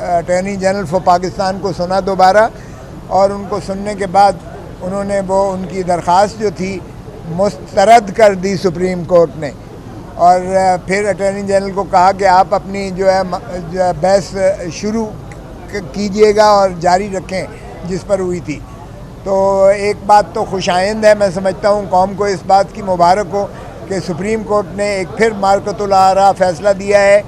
Attorney general for Pakistan کو سنا دوبارہ، اور ان کو سننے کے بعد انہوں نے وہ ان کی درخواست جو تھی مسترد کر دی سپریم کورٹ نے، اور پھر اٹارنی جنرل کو کہا کہ آپ اپنی جو ہے بحث شروع کیجئے گا اور جاری رکھیں جس پر ہوئی تھی۔ تو ایک بات تو خوش آئند ہے، میں سمجھتا ہوں قوم کو اس بات کی مبارک ہو کہ سپریم کورٹ نے ایک پھر مارکۃ الآراء فیصلہ دیا ہے،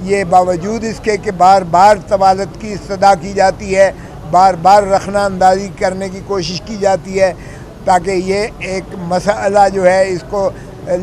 یہ باوجود اس کے کہ بار بار طوالت کی استدعا کی جاتی ہے، بار بار رخنہ اندازی کرنے کی کوشش کی جاتی ہے تاکہ یہ ایک مسئلہ جو ہے اس کو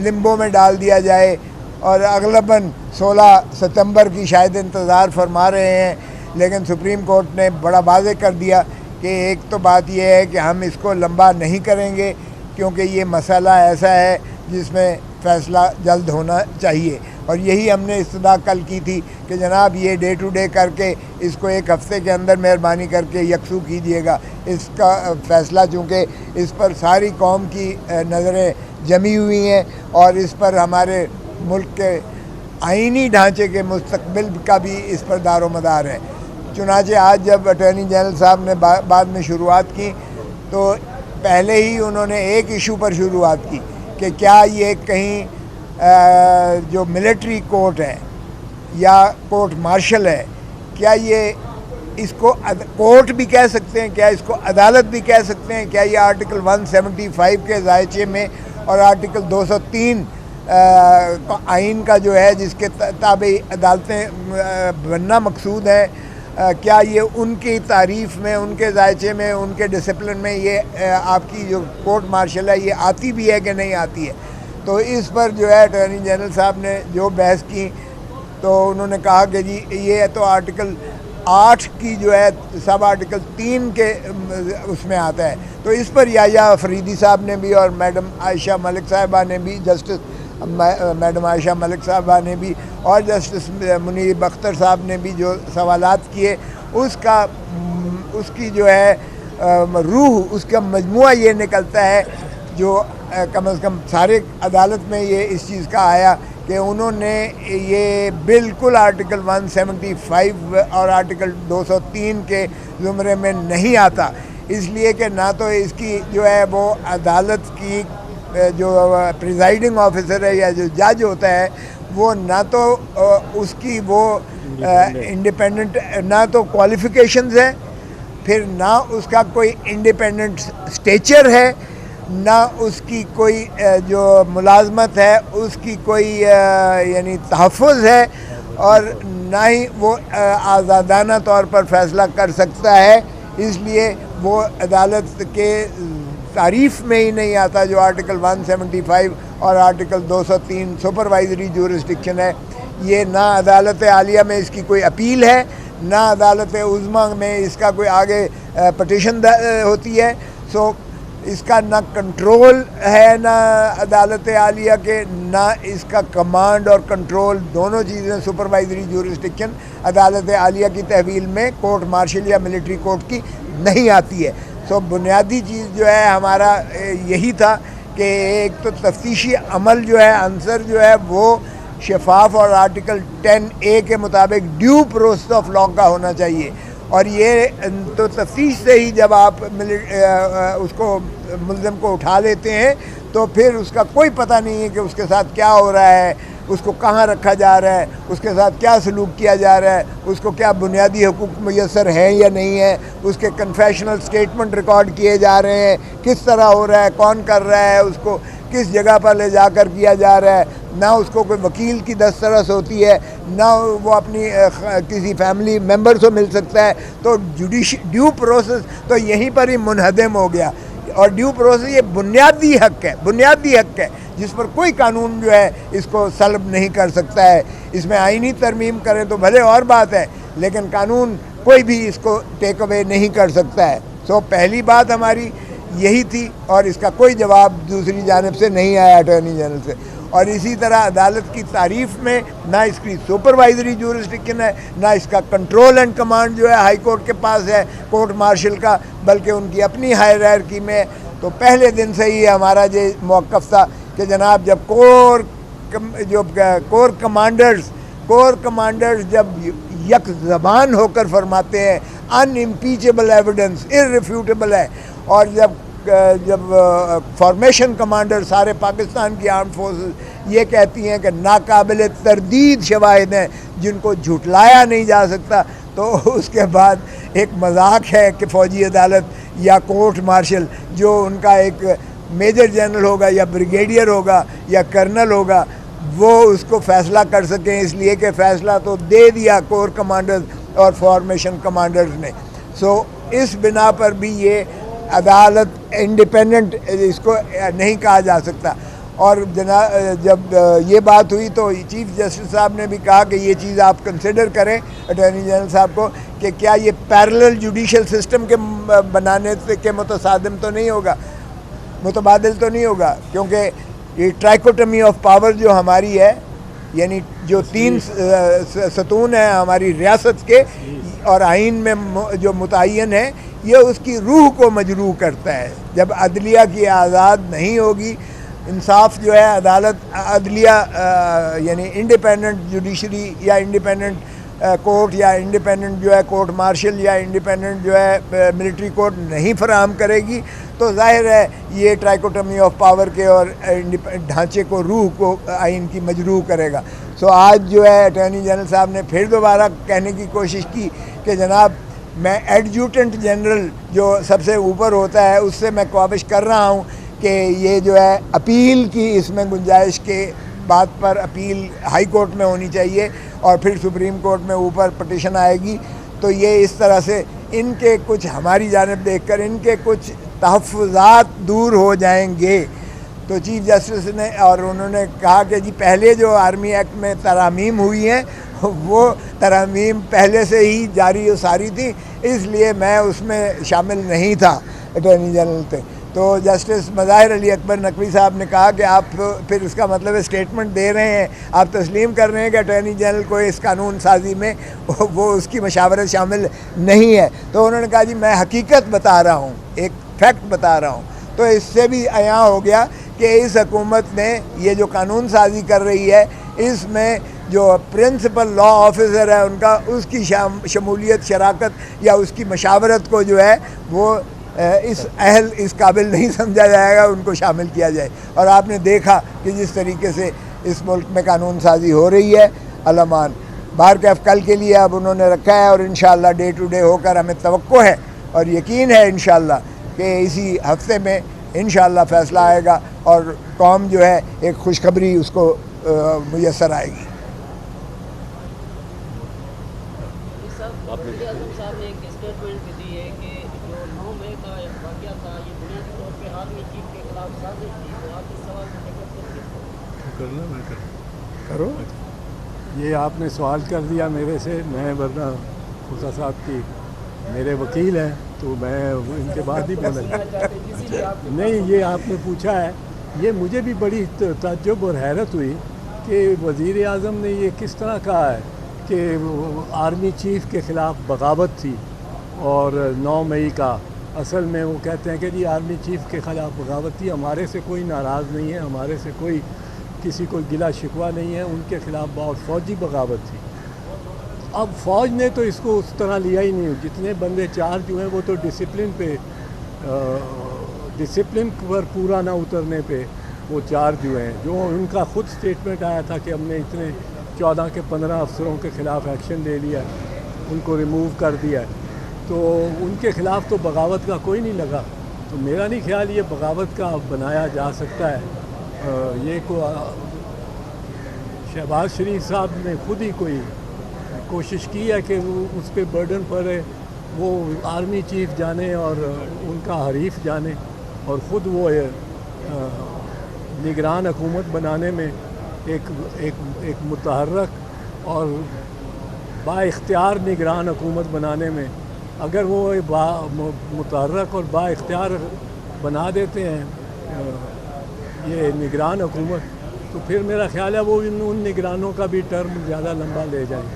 لمبو میں ڈال دیا جائے، اور اغلباً 16 ستمبر کی شاید انتظار فرما رہے ہیں، لیکن سپریم کورٹ نے بڑا واضح کر دیا کہ ایک تو بات یہ ہے کہ ہم اس کو لمبا نہیں کریں گے کیونکہ یہ مسئلہ ایسا ہے جس میں فیصلہ جلد ہونا چاہیے، اور یہی ہم نے استدعا کل کی تھی کہ جناب یہ ڈے ٹو ڈے کر کے اس کو ایک ہفتے کے اندر مہربانی کر کے یکسو کیجیے گا۔ اس کا فیصلہ چونکہ اس پر ساری قوم کی نظریں جمی ہوئی ہیں اور اس پر ہمارے ملک کے آئینی ڈھانچے کے مستقبل کا بھی اس پر دار و مدار ہے۔ چنانچہ آج جب اٹارنی جنرل صاحب نے بعد میں شروعات کی تو پہلے ہی انہوں نے ایک ایشو پر شروعات کی کہ کیا یہ کہیں جو ملٹری کورٹ ہے یا کورٹ مارشل ہے، کیا یہ اس کو کورٹ بھی کہہ سکتے ہیں، کیا اس کو عدالت بھی کہہ سکتے ہیں، کیا یہ آرٹیکل 175 کے ذائچے میں اور آرٹیکل 203 آئین کا جو ہے جس کے تابع عدالتیں بننا مقصود ہے، کیا یہ ان کی تعریف میں، ان کے ذائچے میں، ان کے ڈسپلن میں یہ آپ کی جو کورٹ مارشل ہے یہ آتی بھی ہے کہ نہیں آتی ہے؟ تو اس پر جو ہے اٹارنی جنرل صاحب نے جو بحث کی تو انہوں نے کہا کہ جی یہ تو آرٹیکل 8 کی جو ہے سب آرٹیکل 3 کے اس میں آتا ہے، تو اس پر یحییٰ افریدی صاحب نے بھی اور میڈم عائشہ ملک صاحبہ نے بھی، جسٹس میڈم عائشہ ملک صاحبہ نے بھی اور جسٹس منیر اختر صاحب نے بھی جو سوالات کیے اس کی جو ہے روح، اس کا مجموعہ یہ نکلتا ہے جو کم از کم سارے عدالت میں یہ اس چیز کا آیا کہ انہوں نے یہ بالکل آرٹیکل 175 اور آرٹیکل 203 کے زمرے میں نہیں آتا، اس لیے کہ نہ تو اس کی جو ہے وہ عدالت کی جو پریزائڈنگ آفیسر ہے یا جو جج ہوتا ہے وہ نہ تو اس کی وہ انڈیپینڈنٹ نہ تو کوالیفیکیشنز ہے، پھر نہ اس کا کوئی انڈیپینڈنٹ اسٹیچر ہے، نہ اس کی کوئی جو ملازمت ہے اس کی کوئی یعنی تحفظ ہے، اور نہ ہی وہ آزادانہ طور پر فیصلہ کر سکتا ہے، اس لیے وہ عدالت کے تعریف میں ہی نہیں آتا جو آرٹیکل 175 اور آرٹیکل 203 سپروائزری جورسڈکشن ہے۔ یہ نہ عدالت عالیہ میں اس کی کوئی اپیل ہے، نہ عدالت عظمیٰ میں اس کا کوئی آگے پٹیشن ہوتی ہے، سو اس کا نہ کنٹرول ہے نہ عدالت عالیہ کے، نہ اس کا کمانڈ اور کنٹرول، دونوں چیزیں سپروائزری جورسڈکشن عدالت عالیہ کی تحویل میں کورٹ مارشل یا ملٹری کورٹ کی نہیں آتی ہے۔ سو بنیادی چیز جو ہے ہمارا یہی تھا کہ ایک تو تفتیشی عمل جو ہے عنصر جو ہے وہ شفاف اور آرٹیکل 10A کے مطابق ڈیو پروسیس آف لاء کا ہونا چاہیے، اور یہ تو تفتیش سے ہی جب آپ اس کو ملزم کو اٹھا لیتے ہیں تو پھر اس کا کوئی پتہ نہیں ہے کہ اس کے ساتھ کیا ہو رہا ہے، اس کو کہاں رکھا جا رہا ہے، اس کے ساتھ کیا سلوک کیا جا رہا ہے، اس کو کیا بنیادی حقوق میسر ہیں یا نہیں ہے، اس کے کنفیشنل سٹیٹمنٹ ریکارڈ کیے جا رہے ہیں، کس طرح ہو رہا ہے، کون کر رہا ہے، اس کو کس جگہ پر لے جا کر کیا جا رہا ہے، نہ اس کو کوئی وکیل کی دسترس ہوتی ہے، نہ وہ اپنی کسی فیملی ممبر سے مل سکتا ہے، تو ڈیو پروسیس تو یہیں پر ہی منہدم ہو گیا، اور ڈیو پروسیس یہ بنیادی حق ہے جس پر کوئی قانون جو ہے اس کو سلب نہیں کر سکتا ہے۔ اس میں آئینی ترمیم کریں تو بھلے اور بات ہے، لیکن قانون کوئی بھی اس کو ٹیک اوے نہیں کر سکتا ہے۔ سو پہلی بات ہماری یہی تھی، اور اس کا کوئی جواب دوسری جانب سے نہیں آیا اٹارنی جنرل سے، اور اسی طرح عدالت کی تعریف میں نہ اس کی سپروائزری جورسڈکشن ہے، نہ اس کا کنٹرول اینڈ کمانڈ جو ہے ہائی کورٹ کے پاس ہے کورٹ مارشل کا، بلکہ ان کی اپنی ہائرارکی میں۔ تو پہلے دن سے ہی ہمارا یہ موقف تھا کہ جناب جب کور کمانڈرز جب یک زبان ہو کر فرماتے ہیں ان امپیچیبل ایویڈنس irrefutable ہے. اور جب فارمیشن کمانڈر سارے پاکستان کی آرم فورسز یہ کہتی ہیں کہ ناقابل تردید شواہد ہیں جن کو جھٹلایا نہیں جا سکتا، تو اس کے بعد ایک مذاق ہے کہ فوجی عدالت یا کورٹ مارشل جو ان کا ایک میجر جنرل ہوگا یا بریگیڈیئر ہوگا یا کرنل ہوگا وہ اس کو فیصلہ کر سکیں، اس لیے کہ فیصلہ تو دے دیا کور کمانڈرز اور فارمیشن کمانڈرز نے. سو اس بنا پر بھی یہ عدالت انڈیپینڈنٹ اس کو نہیں کہا جا سکتا. اور جب یہ بات ہوئی تو چیف جسٹس صاحب نے بھی کہا کہ یہ چیز آپ کنسیڈر کریں اٹارنی جنرل صاحب کو کہ کیا یہ پیرلل جوڈیشل سسٹم کے بنانے کے متصادم تو نہیں ہوگا، متبادل تو نہیں ہوگا، کیونکہ یہ ٹرائکوٹمی آف پاور جو ہماری ہے، یعنی جو 3 ستون ہیں ہماری ریاست کے اور آئین میں جو متعین ہے، یہ اس کی روح کو مجروح کرتا ہے. جب عدلیہ کی آزاد نہیں ہوگی، انصاف جو ہے عدلیہ یعنی انڈیپینڈنٹ جوڈیشری یا انڈیپینڈنٹ کورٹ یا انڈیپینڈنٹ جو ہے کورٹ مارشل یا انڈیپینڈنٹ جو ہے ملٹری کورٹ نہیں فراہم کرے گی، تو ظاہر ہے یہ ٹرائکوٹمی آف پاور کے اور ڈھانچے کو، روح کو آئین کی مجروح کرے گا. سو آج جو ہے اٹارنی جنرل صاحب نے پھر دوبارہ کہنے کی کوشش کی کہ جناب میں ایڈجوٹنٹ جنرل جو سب سے اوپر ہوتا ہے اس سے میں کاوش کر رہا ہوں کہ یہ جو ہے اپیل کی اس میں گنجائش کے بات پر اپیل ہائی کورٹ میں ہونی چاہیے اور پھر سپریم کورٹ میں اوپر پٹیشن آئے گی. تو یہ اس طرح سے ان کے کچھ ہماری جانب دیکھ کر ان کے کچھ تحفظات دور ہو جائیں گے. تو چیف جسٹس نے اور انہوں نے کہا کہ جی پہلے جو آرمی ایکٹ میں ترامیم ہوئی ہیں وہ ترامیم پہلے سے ہی جاری و ساری تھی، اس لیے میں اس میں شامل نہیں تھا اٹارنی جنرل تھے. تو جسٹس مظاہر علی اکبر نقوی صاحب نے کہا کہ آپ پھر اس کا مطلب اسٹیٹمنٹ دے رہے ہیں، آپ تسلیم کر رہے ہیں کہ اٹارنی جنرل کو اس قانون سازی میں وہ اس کی مشاورت شامل نہیں ہے. تو انہوں نے کہا جی میں حقیقت بتا رہا ہوں، ایک فیکٹ بتا رہا ہوں. تو اس سے بھی عیاں ہو گیا کہ اس حکومت نے یہ جو قانون سازی کر رہی ہے اس میں جو پرنسپل لا آفیسر ہے ان کا اس کی شمولیت، شراکت یا اس کی مشاورت کو جو ہے وہ اس قابل نہیں سمجھا جائے گا، ان کو شامل کیا جائے. اور آپ نے دیکھا کہ جس طریقے سے اس ملک میں قانون سازی ہو رہی ہے. علمان بار کیف کل کے لیے اب انہوں نے رکھا ہے اور انشاءاللہ ڈے ٹو ڈے ہو کر ہمیں توقع ہے اور یقین ہے انشاءاللہ کہ اسی ہفتے میں انشاءاللہ فیصلہ آئے گا اور قوم جو ہے ایک خوشخبری اس کو میسر آئے گی. صاحب نے ایک اسٹیٹمنٹ دی ہے کہ جو 9 مئی کا واقعہ تھا یہ بنیادی طور پہ آرمی چیف کے خلاف سازش تھی. تو آپ اس سوال کو کرنا کرو یہ آپ نے سوال کر دیا میرے سے. میں ورنہ خدا صاحب کی میرے وکیل ہیں تو میں ان کے بعد ہی بولا. نہیں یہ آپ نے پوچھا ہے، یہ مجھے بھی بڑی تعجب اور حیرت ہوئی کہ وزیر اعظم نے یہ کس طرح کہا ہے کہ آرمی چیف کے خلاف بغاوت تھی اور 9 مئی کا. اصل میں وہ کہتے ہیں کہ جی آرمی چیف کے خلاف بغاوت تھی، ہمارے سے کوئی ناراض نہیں ہے، ہمارے سے کوئی کسی کو گلا شکوہ نہیں ہے، ان کے خلاف بہت فوجی بغاوت تھی. اب فوج نے تو اس کو اس طرح لیا ہی نہیں. جتنے بندے چارج ہوئے وہ تو ڈسپلن پر پورا نہ اترنے پہ وہ چارج ہوئے ہیں. جو ان کا خود سٹیٹمنٹ آیا تھا کہ ہم نے اتنے 14 کے 15 افسروں کے خلاف ایکشن لے لیا ہے، ان کو ریموو کر دیا ہے، تو ان کے خلاف تو بغاوت کا کوئی نہیں لگا. تو میرا نہیں خیال یہ بغاوت کا بنایا جا سکتا ہے. یہ شہباز شریف صاحب نے خود ہی کوئی کوشش کی ہے کہ وہ اس پہ برڈن پڑے، وہ آرمی چیف جانے اور ان کا حریف جانے اور خود وہ نگران حکومت بنانے میں ایک متحرک اور با اختیار نگران حکومت بنانے میں اگر وہ متحرک اور با اختیار بنا دیتے ہیں یہ نگران حکومت، تو پھر میرا خیال ہے وہ ان نگرانوں کا بھی ٹرم زیادہ لمبا لے جائیں.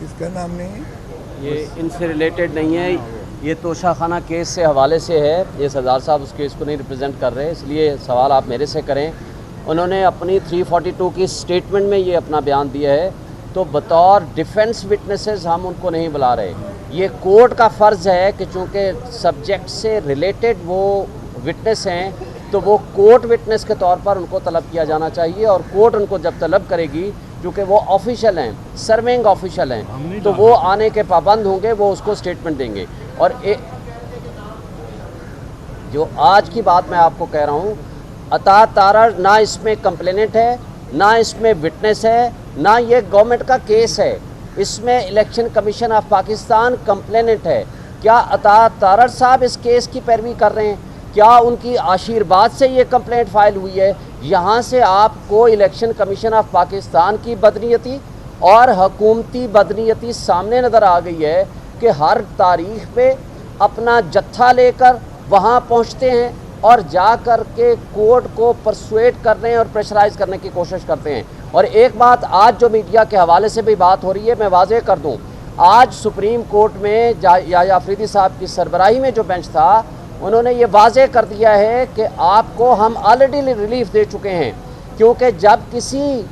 اس کا نام نہیں ہے، یہ ان سے ریلیٹڈ نہیں ہے. یہ توشہ خانہ کیس سے حوالے سے ہے، یہ سردار صاحب اس کیس کو نہیں ریپرزینٹ کر رہے، اس لیے سوال آپ میرے سے کریں۔ انہوں نے اپنی 342 کی سٹیٹمنٹ میں یہ اپنا بیان دیا ہے، تو بطور ڈیفنس وٹنسز ہم ان کو نہیں بلا رہے۔ یہ کورٹ کا فرض ہے کہ چونکہ سبجیکٹ سے ریلیٹڈ وہ وٹنس ہیں تو وہ کورٹ وٹنس کے طور پر ان کو طلب کیا جانا چاہیے، اور کورٹ ان کو جب طلب کرے گی کیونکہ وہ آفیشل ہیں، سرونگ آفیشل ہیں، تو وہ آنے کے پابند ہوں گے، وہ اس کو سٹیٹمنٹ دیں گے۔ اور جو آج کی بات میں آپ کو کہہ رہا ہوں، عطا تارڑ نہ اس میں کمپلیننٹ ہے، نہ اس میں وٹنس ہے، نہ یہ گورنمنٹ کا کیس ہے، اس میں election commission of Pakistan complainant ہے۔ کیا عطا تارڑ صاحب اس کیس کی پیروی کر رہے ہیں؟ کیا ان کی آشیرواد سے یہ کمپلینٹ فائل ہوئی ہے؟ یہاں سے آپ کو الیکشن کمیشن آف پاکستان کی بدنیتی اور حکومتی بدنیتی سامنے نظر آ گئی ہے کہ ہر تاریخ پہ اپنا جتھا لے کر وہاں پہنچتے ہیں اور جا کر کے کورٹ کو پرسویٹ کرنے اور پریشرائز کرنے کی کوشش کرتے ہیں۔ اور ایک بات آج جو میڈیا کے حوالے سے بھی بات ہو رہی ہے، میں واضح کر دوں، آج سپریم کورٹ میں یحییٰ آفریدی صاحب کی سربراہی میں جو بینچ تھا، انہوں نے یہ واضح کر دیا ہے کہ آپ کو ہم آلریڈی ریلیف دے چکے ہیں، کیونکہ جب کسی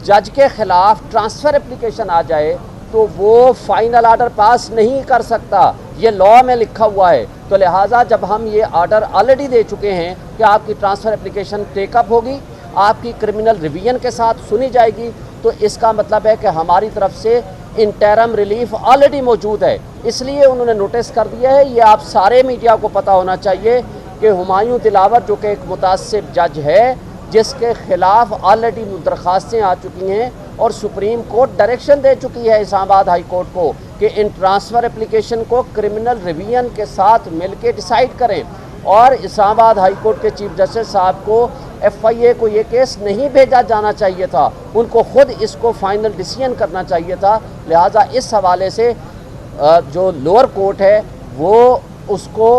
جج کے خلاف ٹرانسفر اپلیکیشن آ جائے تو وہ فائنل آرڈر پاس نہیں کر سکتا، یہ لاء میں لکھا ہوا ہے۔ تو لہٰذا جب ہم یہ آرڈر آلریڈی دے چکے ہیں کہ آپ کی ٹرانسفر اپلیکیشن ٹیک اپ ہوگی، آپ کی کرمنل ریویژن کے ساتھ سنی جائے گی، تو اس کا مطلب ہے کہ ہماری طرف سے انٹرم ریلیف آلریڈی موجود ہے۔ اس لیے انہوں نے نوٹس کر دیا ہے، یہ آپ سارے میڈیا کو پتہ ہونا چاہیے کہ ہمایوں دلاور جو کہ ایک متعصب جج ہے، جس کے خلاف آلریڈی درخواستیں آ چکی ہیں اور سپریم کورٹ ڈائریکشن دے چکی ہے اسلام آباد ہائی کورٹ کو کہ ان ٹرانسفر اپلیکیشن کو کرمنل ریویژن کے ساتھ مل کے ڈیسائیڈ کریں، اور اسلام آباد ہائی کورٹ کے چیف جسٹس صاحب کو ایف آئی اے کو یہ کیس نہیں بھیجا جانا چاہیے تھا، ان کو خود اس کو فائنل ڈیسیژن کرنا چاہیے تھا۔ لہٰذا اس حوالے سے جو لوور کورٹ ہے وہ اس کو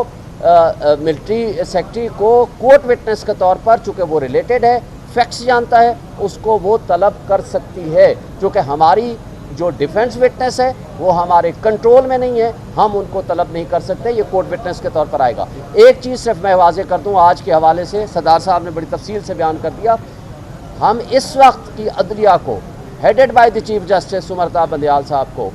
ملٹری سیکرٹری کو کورٹ وٹنس کے طور پر، چونکہ وہ ریلیٹڈ ہے، فیکٹس جانتا ہے، اس کو وہ طلب کر سکتی ہے، چونکہ ہماری جو ڈیفنس وٹنس ہے وہ ہمارے کنٹرول میں نہیں ہے، ہم ان کو طلب نہیں کر سکتے، یہ کورٹ وٹنس کے طور پر آئے گا۔ ایک چیز صرف میں واضح کر دوں، آج کے حوالے سے سردار صاحب نے بڑی تفصیل سے بیان کر دیا، ہم اس وقت کی عدلیہ کو headed by the chief justice سمرتا بندیال صاحب کو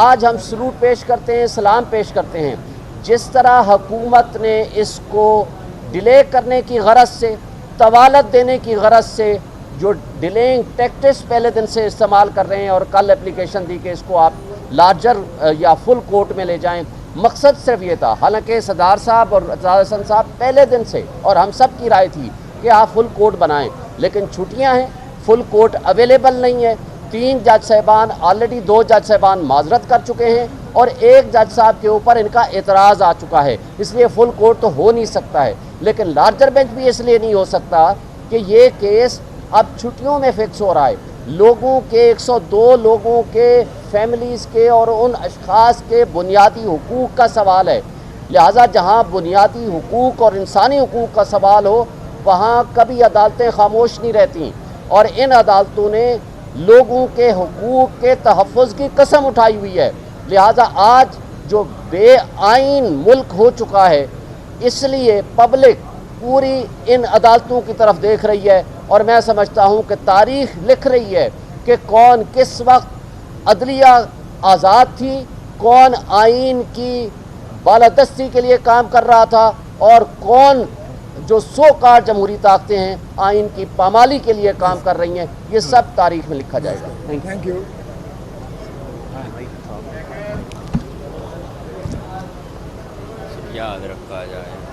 آج ہم سلوٹ پیش کرتے ہیں، سلام پیش کرتے ہیں۔ جس طرح حکومت نے اس کو ڈیلے کرنے کی غرض سے، طوالت دینے کی غرض سے جو ڈیلینگ ٹیکٹس پہلے دن سے استعمال کر رہے ہیں، اور کل اپلیکیشن دی کہ اس کو آپ لارجر یا فل کورٹ میں لے جائیں، مقصد صرف یہ تھا، حالانکہ سردار صاحب اور اعتزاز حسن صاحب پہلے دن سے، اور ہم سب کی رائے تھی کہ آپ فل کورٹ بنائیں، لیکن چھٹیاں ہیں، فل کورٹ اویلیبل نہیں ہے۔ 3 جج صاحبان آلریڈی 2 جج صاحبان معذرت کر چکے ہیں، اور 1 جج صاحب کے اوپر ان کا اعتراض آ چکا ہے، اس لیے فل کورٹ تو ہو نہیں سکتا ہے۔ لیکن لارجر بینچ بھی اس لیے نہیں ہو سکتا کہ یہ کیس اب چھٹیوں میں فکس ہو رہا ہے، لوگوں کے 102 لوگوں کے فیملیز کے اور ان اشخاص کے بنیادی حقوق کا سوال ہے، لہٰذا جہاں بنیادی حقوق اور انسانی حقوق کا سوال ہو وہاں کبھی عدالتیں خاموش نہیں رہتیں، اور ان عدالتوں نے لوگوں کے حقوق کے تحفظ کی قسم اٹھائی ہوئی ہے۔ لہٰذا آج جو بے آئین ملک ہو چکا ہے، اس لیے پبلک پوری ان عدالتوں کی طرف دیکھ رہی ہے، اور میں سمجھتا ہوں کہ تاریخ لکھ رہی ہے کہ کون کس وقت عدلیہ آزاد تھی، کون آئین کی بالادستی کے لیے کام کر رہا تھا، اور کون جو سو کار جمہوری طاقتیں ہیں آئین کی پامالی کے لیے کام کر رہی ہیں، یہ سب تاریخ میں لکھا جائے گا۔ Thank you. یاد رکھا جائے۔